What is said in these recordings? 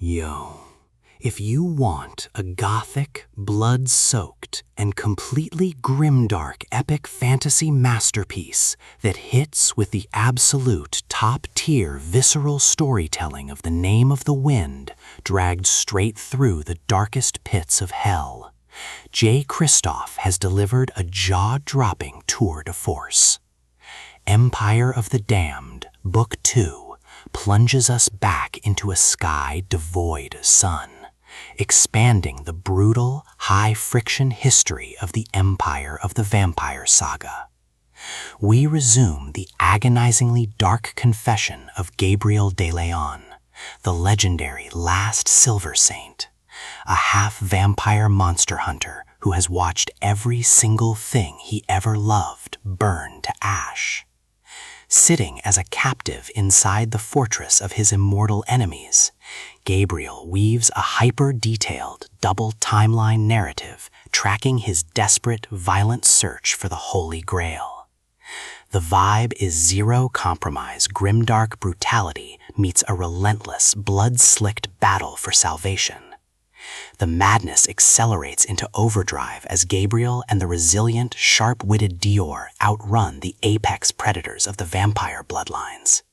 Yo, if you want a gothic, blood-soaked, and completely grimdark epic fantasy masterpiece that hits with the absolute top-tier visceral storytelling of the Name of the Wind dragged straight through the darkest pits of hell, Jay Kristoff has delivered a jaw-dropping tour de force. Empire of the Damned, Book 2, plunges us back into a sky devoid of sun, expanding the brutal, high-friction history of the Empire of the Vampire saga. We resume the agonizingly dark confession of Gabriel de León, the legendary Last Silversaint, a half-vampire monster hunter who has watched every single thing he ever loved burn to ash. Sitting as a captive inside the fortress of his immortal enemies, Gabriel weaves a hyper-detailed, double-timeline narrative tracking his desperate, violent search for the Holy Grail. The vibe is zero-compromise grimdark brutality meets a relentless, blood-slicked battle for salvation. The madness accelerates into overdrive as Gabriel and the resilient, sharp-witted Dior outrun the apex predators of the vampire bloodlines.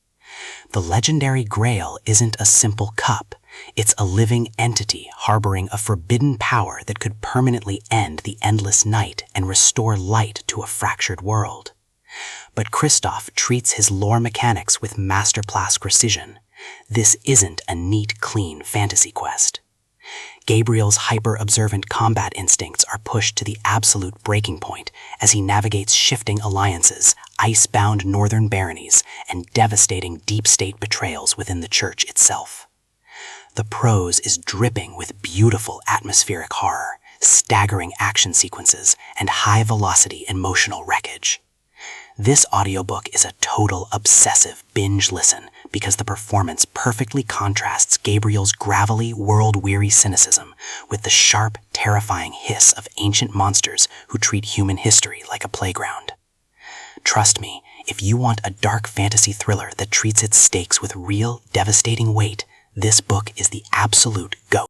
The legendary Grail isn't a simple cup, it's a living entity harboring a forbidden power that could permanently end the endless night and restore light to a fractured world. But Kristoff treats his lore mechanics with masterclass precision. This isn't a neat, clean fantasy quest. Gabriel's hyper-observant combat instincts are pushed to the absolute breaking point as he navigates shifting alliances, ice-bound northern baronies, and devastating deep-state betrayals within the church itself. The prose is dripping with beautiful atmospheric horror, staggering action sequences, and high-velocity emotional wreckage. This audiobook is a total obsessive binge listen because the performance perfectly contrasts Gabriel's gravelly, world-weary cynicism with the sharp, terrifying hiss of ancient monsters who treat human history like a playground. Trust me, if you want a dark fantasy thriller that treats its stakes with real, devastating weight, this book is the absolute go.